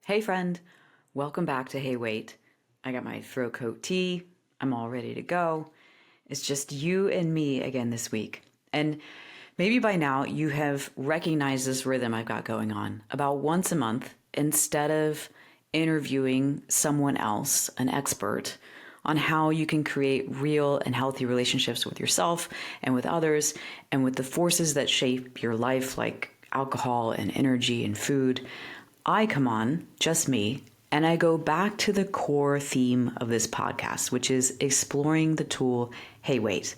Hey friend, welcome back to Hey Wait. I got my throat coat tea. I'm all ready to go. It's just you and me again this week. And maybe by now you have recognized this rhythm I've got going on. About once a month, instead of interviewing someone else, an expert, on how you can create real and healthy relationships with yourself and with others and with the forces that shape your life, like alcohol and energy and food, I come on, just me, and I go back to the core theme of this podcast, which is exploring the tool, Hey Wait.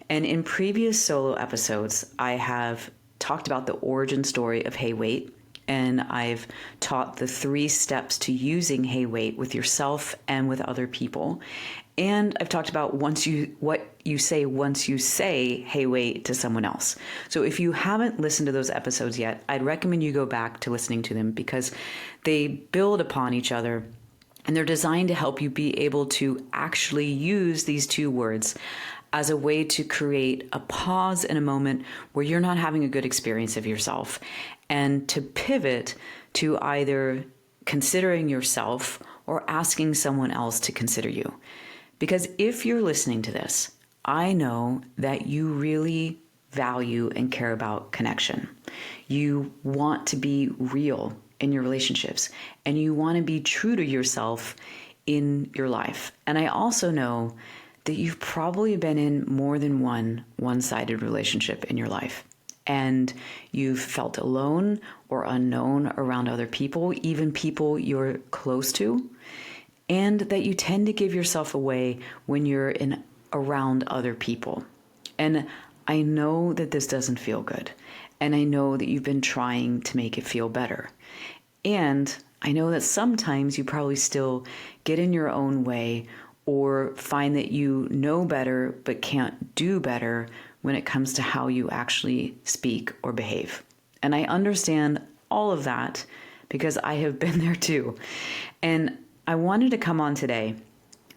And in previous solo episodes, I have talked about the origin story of Hey Wait, and I've taught the 3 steps to using Hey Wait with yourself and with other people. And I've talked about what you say once you say, hey, wait, to someone else. So if you haven't listened to those episodes yet, I'd recommend you go back to listening to them because they build upon each other and they're designed to help you be able to actually use these 2 words as a way to create a pause in a moment where you're not having a good experience of yourself and to pivot to either considering yourself or asking someone else to consider you. Because if you're listening to this, I know that you really value and care about connection. You want to be real in your relationships and you want to be true to yourself in your life. And I also know that you've probably been in more than one-sided relationship in your life. And you've felt alone or unknown around other people, even people you're close to. And that you tend to give yourself away when you're around other people. And I know that this doesn't feel good. And I know that you've been trying to make it feel better. And I know that sometimes you probably still get in your own way or find that you know better but can't do better when it comes to how you actually speak or behave. And I understand all of that because I have been there too. And I wanted to come on today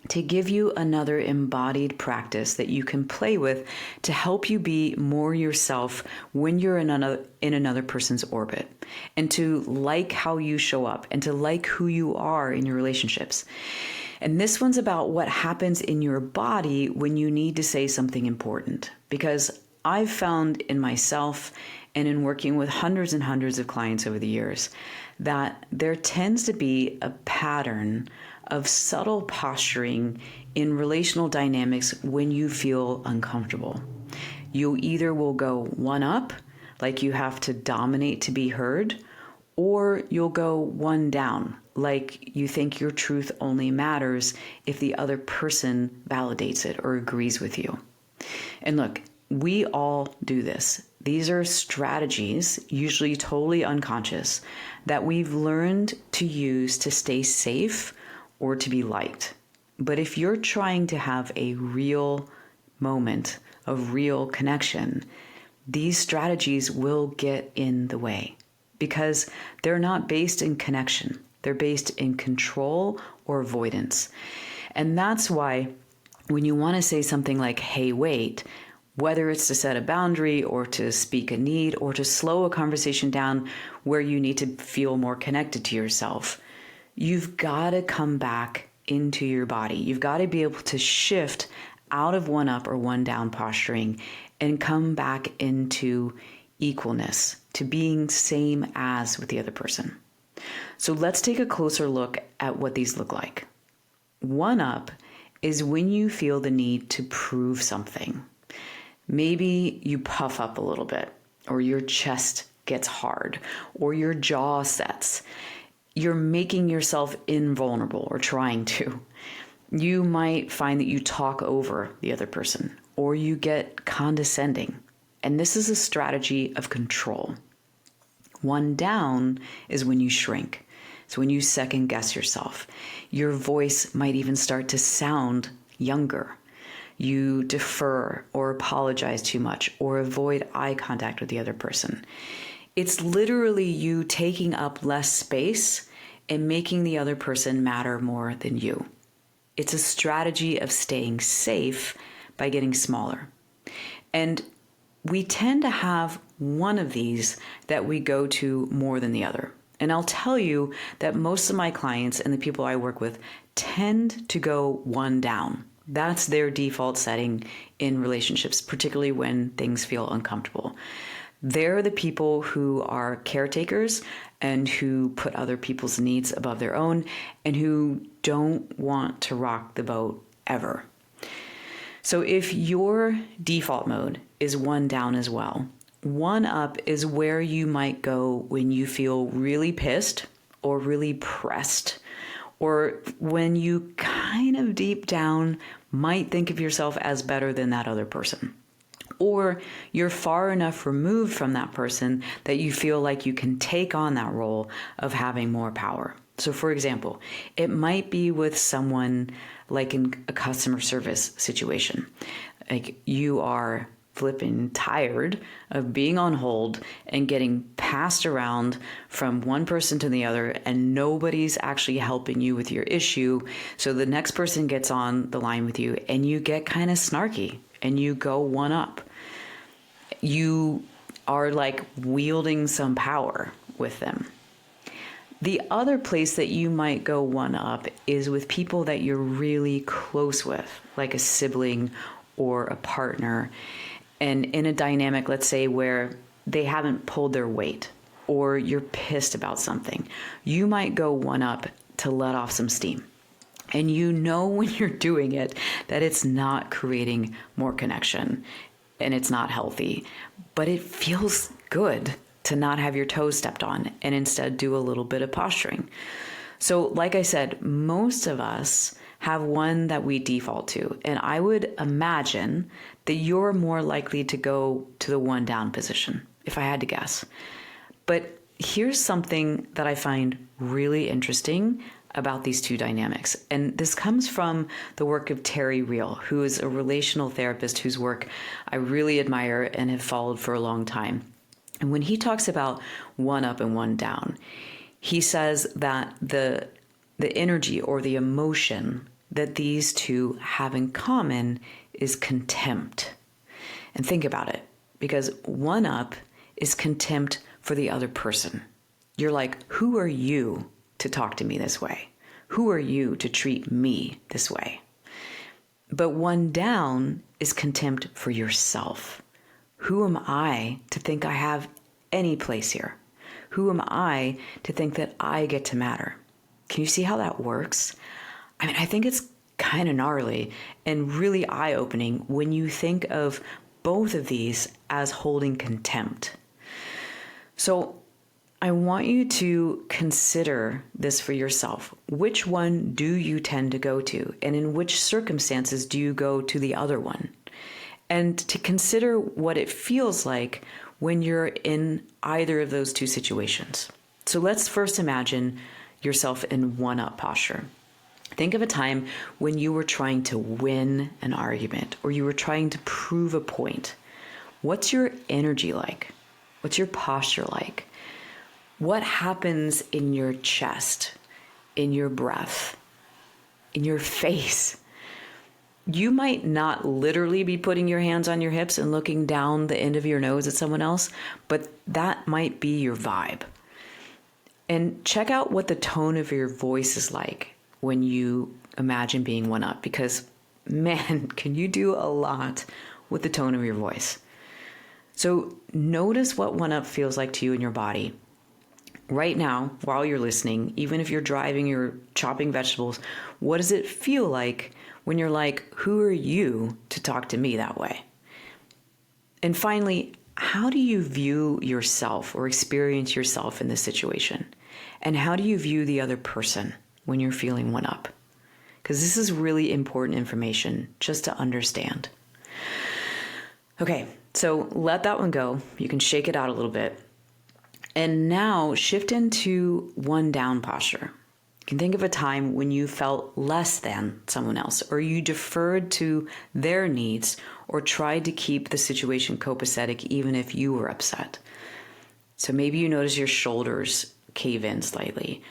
to give you another embodied practice that you can play with to help you be more yourself when you're in another person's orbit, and to like how you show up and to like who you are in your relationships. And this one's about what happens in your body when you need to say something important, because I've found in myself and in working with hundreds and hundreds of clients over the years that there tends to be a pattern of subtle posturing in relational dynamics when you feel uncomfortable. You either will go one up, like you have to dominate to be heard, or you'll go one down, like you think your truth only matters if the other person validates it or agrees with you. And look, we all do this. These are strategies, usually totally unconscious, that we've learned to use to stay safe or to be liked. But if you're trying to have a real moment of real connection, these strategies will get in the way because they're not based in connection. They're based in control or avoidance. And that's why when you want to say something like, hey, wait, whether it's to set a boundary or to speak a need or to slow a conversation down where you need to feel more connected to yourself, you've got to come back into your body. You've got to be able to shift out of one up or one down posturing and come back into equalness, to being same as with the other person. So let's take a closer look at what these look like. One up is when you feel the need to prove something. Maybe you puff up a little bit, or your chest gets hard, or your jaw sets. You're making yourself invulnerable or trying to. You might find that you talk over the other person, or you get condescending. And this is a strategy of control. One down is when you shrink. So when you second guess yourself, your voice might even start to sound younger. You defer or apologize too much or avoid eye contact with the other person. It's literally you taking up less space and making the other person matter more than you. It's a strategy of staying safe by getting smaller. And we tend to have one of these that we go to more than the other. And I'll tell you that most of my clients and the people I work with tend to go one down. That's their default setting in relationships, particularly when things feel uncomfortable. They're the people who are caretakers and who put other people's needs above their own and who don't want to rock the boat ever. So if your default mode is one down as well, one up is where you might go when you feel really pissed or really pressed, or when you kind of deep down might think of yourself as better than that other person. Or you're far enough removed from that person that you feel like you can take on that role of having more power. So for example, it might be with someone like in a customer service situation. Like you are flipping tired of being on hold and getting passed around from one person to the other, and nobody's actually helping you with your issue. So the next person gets on the line with you and you get kind of snarky and you go one up. You are like wielding some power with them. The other place that you might go one up is with people that you're really close with, like a sibling or a partner. And in a dynamic, let's say, where they haven't pulled their weight or you're pissed about something, you might go one up to let off some steam. And you know when you're doing it that it's not creating more connection and it's not healthy, but it feels good to not have your toes stepped on and instead do a little bit of posturing. So like I said, most of us have one that we default to. And I would imagine that you're more likely to go to the one down position, if I had to guess. But here's something that I find really interesting about these two dynamics. And this comes from the work of Terry Real, who is a relational therapist whose work I really admire and have followed for a long time. And when he talks about one up and one down, he says that the energy or the emotion that these two have in common is contempt. And think about it, because one up is contempt for the other person. You're like, who are you to talk to me this way? Who are you to treat me this way? But one down is contempt for yourself. Who am I to think I have any place here? Who am I to think that I get to matter? Can you see how that works? I mean, I think it's kind of gnarly and really eye-opening when you think of both of these as holding contempt. So I want you to consider this for yourself. Which one do you tend to go to? And in which circumstances do you go to the other one? And to consider what it feels like when you're in either of those two situations. So let's first imagine yourself in one-up posture. Think of a time when you were trying to win an argument or you were trying to prove a point. What's your energy like? What's your posture like? What happens in your chest, in your breath, in your face? You might not literally be putting your hands on your hips and looking down the end of your nose at someone else, but that might be your vibe. And check out what the tone of your voice is like when you imagine being one up, because man, can you do a lot with the tone of your voice. So notice what one up feels like to you in your body. Right now, while you're listening, even if you're driving or chopping vegetables, what does it feel like when you're like, who are you to talk to me that way? And finally, how do you view yourself or experience yourself in this situation? And how do you view the other person when you're feeling one up? Because this is really important information just to understand. Okay, so let that one go. You can shake it out a little bit. And now shift into one down posture. You can think of a time when you felt less than someone else, or you deferred to their needs, or tried to keep the situation copacetic even if you were upset. So maybe you notice your shoulders cave in slightly,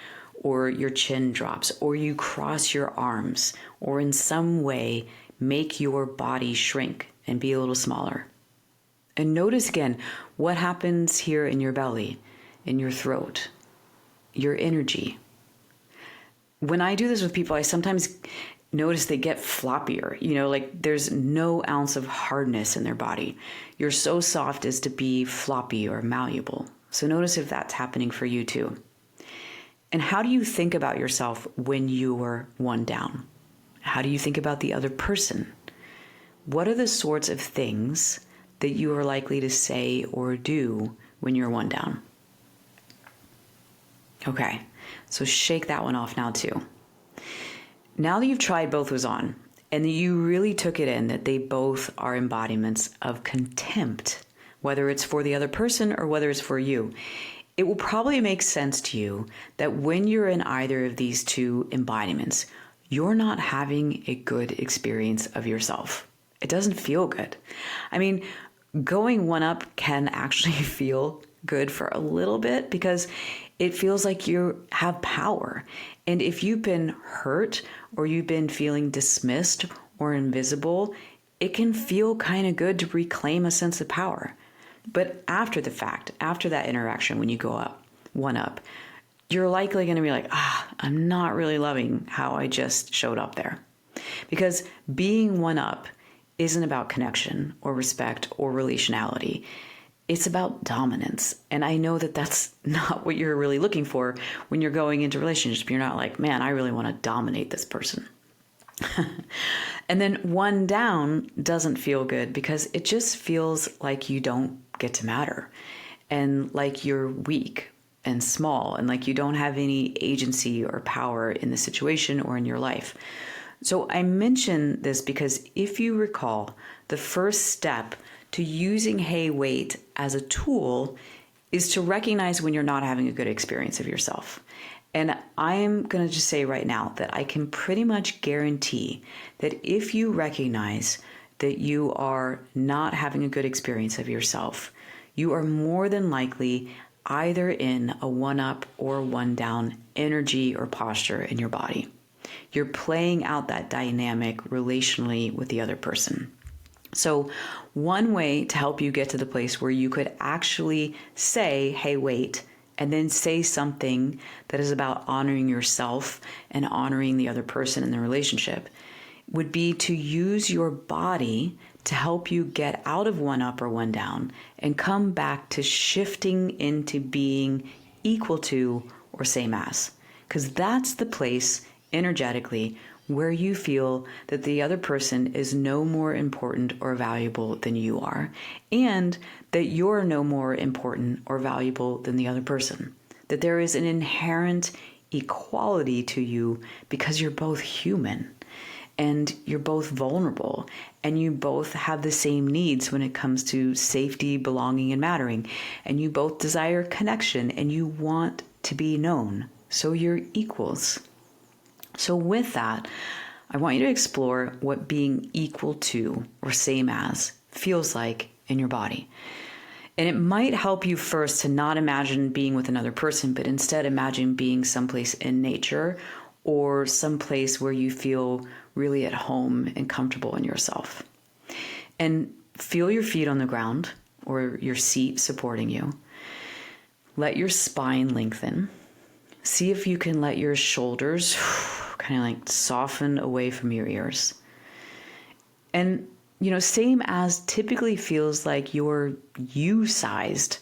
or your chin drops, or you cross your arms, or in some way make your body shrink and be a little smaller. And notice again what happens here in your belly, in your throat. your energy. When I do this with people, I sometimes notice they get floppier, like there's no ounce of hardness in their body. You're so soft as to be floppy or malleable. So notice if that's happening for you too. And how do you think about yourself when you are one down? How do you think about the other person? What are the sorts of things that you are likely to say or do when you're one down? Okay, so shake that one off now too. Now that you've tried both those on, and that you really took it in that they both are embodiments of contempt, whether it's for the other person or whether it's for you, it will probably make sense to you that when you're in either of these two embodiments, you're not having a good experience of yourself. It doesn't feel good. I mean, going one up can actually feel good for a little bit because it feels like you have power. And if you've been hurt or you've been feeling dismissed or invisible, it can feel kind of good to reclaim a sense of power. But after the fact, after that interaction, when you go up, one up, you're likely going to be like, I'm not really loving how I just showed up there. Because being one up isn't about connection or respect or relationality. It's about dominance. And I know that that's not what you're really looking for when you're going into a relationship. You're not like, man, I really want to dominate this person. And then one down doesn't feel good because it just feels like you don't get to matter and like you're weak and small and like you don't have any agency or power in the situation or in your life. So I mention this because if you recall, the first step to using Hey Wait as a tool is to recognize when you're not having a good experience of yourself. And I'm going to just say right now that I can pretty much guarantee that if you recognize that you are not having a good experience of yourself, you are more than likely either in a one-up or one-down energy or posture in your body. You're playing out that dynamic relationally with the other person. So one way to help you get to the place where you could actually say, hey, wait, and then say something that is about honoring yourself and honoring the other person in the relationship would be to use your body to help you get out of one up or one down and come back to shifting into being equal to or same as. Because that's the place energetically where you feel that the other person is no more important or valuable than you are, and that you're no more important or valuable than the other person. That there is an inherent equality to you because you're both human and you're both vulnerable and you both have the same needs when it comes to safety, belonging, and mattering. And you both desire connection and you want to be known. So you're equals. So with that, I want you to explore what being equal to or same as feels like in your body. And it might help you first to not imagine being with another person, but instead imagine being someplace in nature or someplace where you feel really at home and comfortable in yourself. And feel your feet on the ground or your seat supporting you. Let your spine lengthen. See if you can let your shoulders kind of like soften away from your ears. And, same as typically feels like you're you-sized,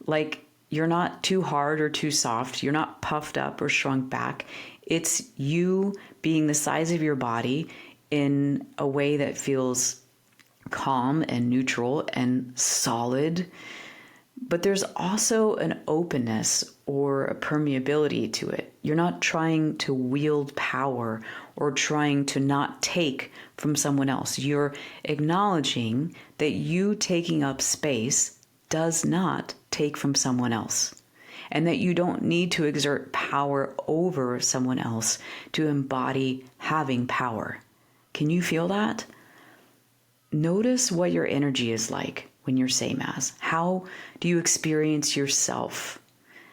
like you're not too hard or too soft. You're not puffed up or shrunk back. It's you being the size of your body in a way that feels calm and neutral and solid. But there's also an openness or a permeability to it. You're not trying to wield power or trying to not take from someone else. You're acknowledging that you taking up space does not take from someone else, and that you don't need to exert power over someone else to embody having power. Can you feel that? Notice what your energy is like when you're same as. How do you experience yourself?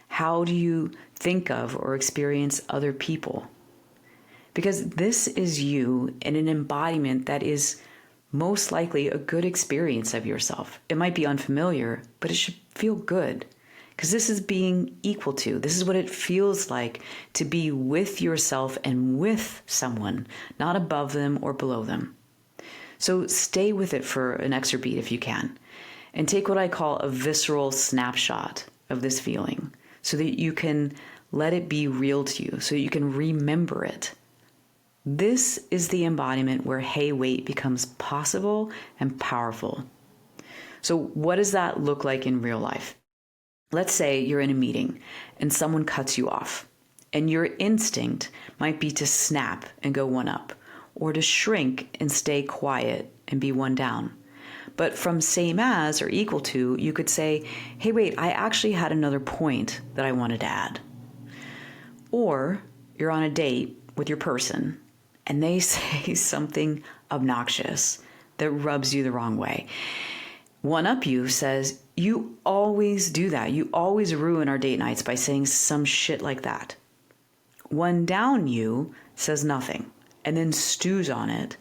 How do you think of or experience other people? Because this is you in an embodiment that is most likely a good experience of yourself. It might be unfamiliar, but it should feel good because this is being equal to. This is what it feels like to be with yourself and with someone, not above them or below them. So stay with it for an extra beat if you can, and take what I call a visceral snapshot of this feeling so that you can let it be real to you, so you can remember it. This is the embodiment where hey, wait becomes possible and powerful. So what does that look like in real life? Let's say you're in a meeting and someone cuts you off, and your instinct might be to snap and go one up, or to shrink and stay quiet and be one down. But from same as or equal to, you could say, hey, wait, I actually had another point that I wanted to add. Or you're on a date with your person and they say something obnoxious that rubs you the wrong way. One up you says, you always do that. You always ruin our date nights by saying some shit like that. One down you says nothing and then stews on it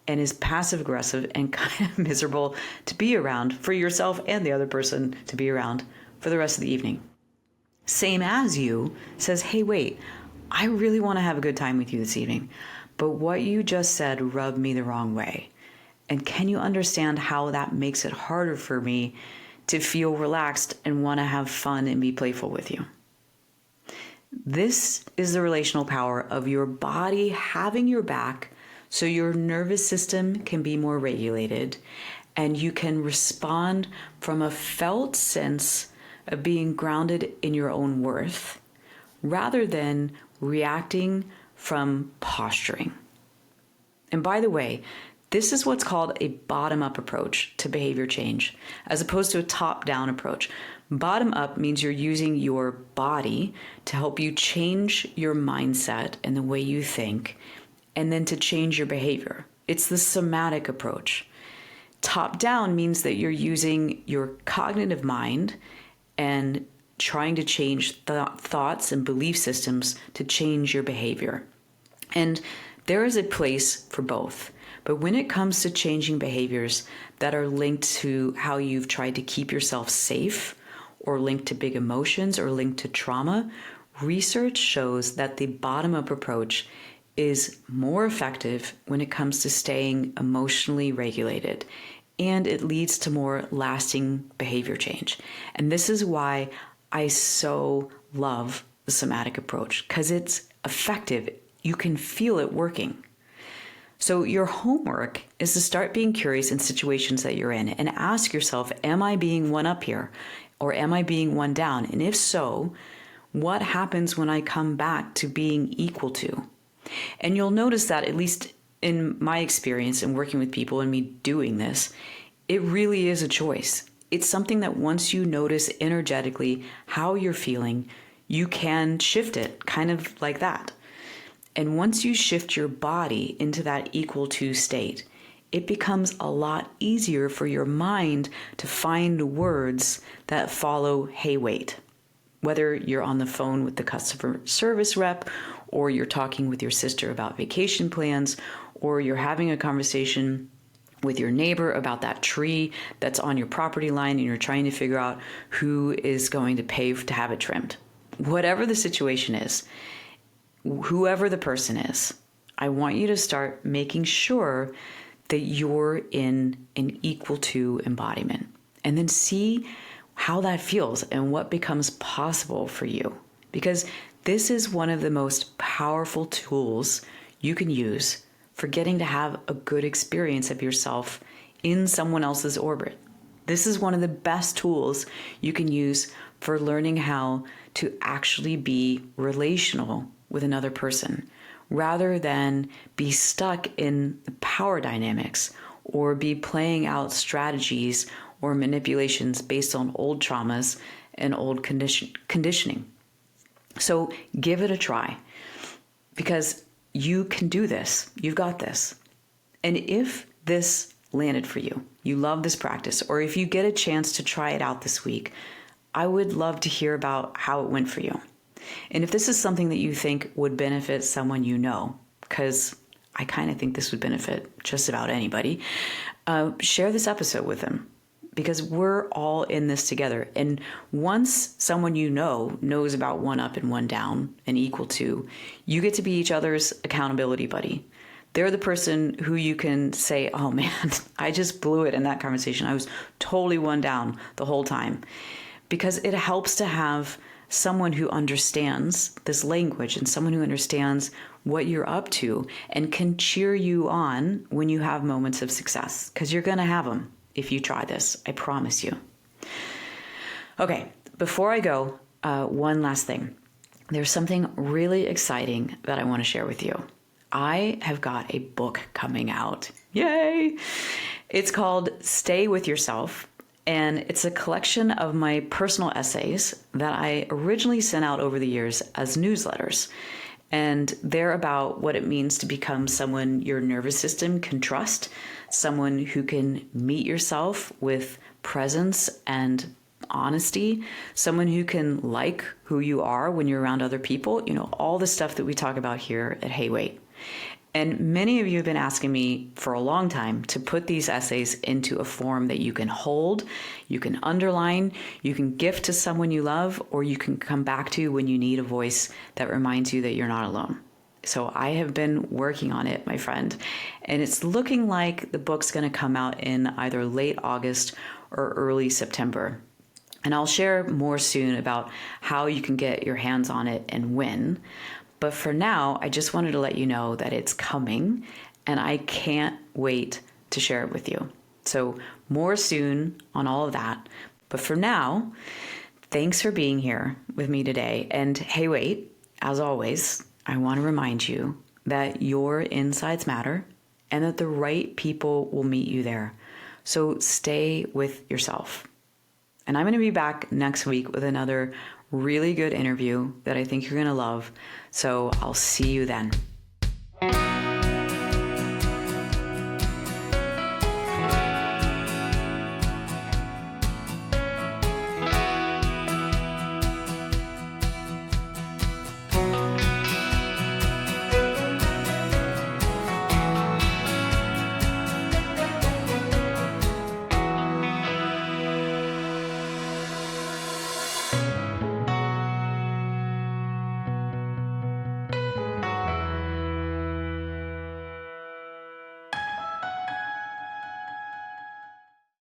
and is passive aggressive and kind of miserable to be around for yourself and the other person to be around for the rest of the evening. Same as you says, hey, wait, I really want to have a good time with you this evening, but what you just said rubbed me the wrong way. And can you understand how that makes it harder for me to feel relaxed and want to have fun and be playful with you? This is the relational power of your body having your back so your nervous system can be more regulated and you can respond from a felt sense of being grounded in your own worth rather than reacting from posturing. And by the way, this is what's called a bottom-up approach to behavior change, as opposed to a top-down approach. Bottom-up means you're using your body to help you change your mindset and the way you think, and then to change your behavior. It's the somatic approach. Top-down means that you're using your cognitive mind and trying to change thoughts and belief systems to change your behavior. And there is a place for both. But when it comes to changing behaviors that are linked to how you've tried to keep yourself safe, or linked to big emotions, or linked to trauma, research shows that the bottom-up approach is more effective when it comes to staying emotionally regulated, and it leads to more lasting behavior change. And this is why I so love the somatic approach, because it's effective. You can feel it working. So your homework is to start being curious in situations that you're in and ask yourself, am I being one up here or am I being one down? And if so, what happens when I come back to being equal to? And you'll notice that, at least in my experience in working with people and me doing this, it really is a choice. It's something that once you notice energetically how you're feeling, you can shift it kind of like that. And once you shift your body into that equal to state, it becomes a lot easier for your mind to find words that follow, hey, wait. Whether you're on the phone with the customer service rep, or you're talking with your sister about vacation plans, or you're having a conversation with your neighbor about that tree that's on your property line and you're trying to figure out who is going to pay to have it trimmed. Whatever the situation is, whoever the person is, I want you to start making sure that you're in an equal to embodiment, and then see how that feels and what becomes possible for you. Because this is one of the most powerful tools you can use for getting to have a good experience of yourself in someone else's orbit. This is one of the best tools you can use for learning how to actually be relational with another person, rather than be stuck in the power dynamics or be playing out strategies or manipulations based on old traumas and old conditioning. So give it a try, because you can do this. You've got this. And if this landed for you, you love this practice, or if you get a chance to try it out this week, I would love to hear about how it went for you. And if this is something that you think would benefit someone you know, because I kind of think this would benefit just about anybody, share this episode with them, because we're all in this together. And once someone you know knows about one up and one down and equal to, you get to be each other's accountability buddy. They're the person who you can say, oh man, I just blew it in that conversation. I was totally one down the whole time. Because it helps to have someone who understands this language and someone who understands what you're up to and can cheer you on when you have moments of success, because you're going to have them if you try this. I promise you. Okay, before I go, one last thing. There's something really exciting that I want to share with you. I have got a book coming out. Yay! It's called Stay With Yourself. And it's a collection of my personal essays that I originally sent out over the years as newsletters. And they're about what it means to become someone your nervous system can trust, someone who can meet yourself with presence and honesty, someone who can like who you are when you're around other people, all the stuff that we talk about here at Hey Wait. And many of you have been asking me for a long time to put these essays into a form that you can hold, you can underline, you can gift to someone you love, or you can come back to when you need a voice that reminds you that you're not alone. So I have been working on it, my friend, and it's looking like the book's going to come out in either late August or early September. And I'll share more soon about how you can get your hands on it and when. But for now, I just wanted to let you know that it's coming and I can't wait to share it with you. So more soon on all of that. But for now, thanks for being here with me today. And hey, wait, as always, I want to remind you that your insides matter and that the right people will meet you there. So stay with yourself. And I'm going to be back next week with another really good interview that I think you're going to love. So I'll see you then.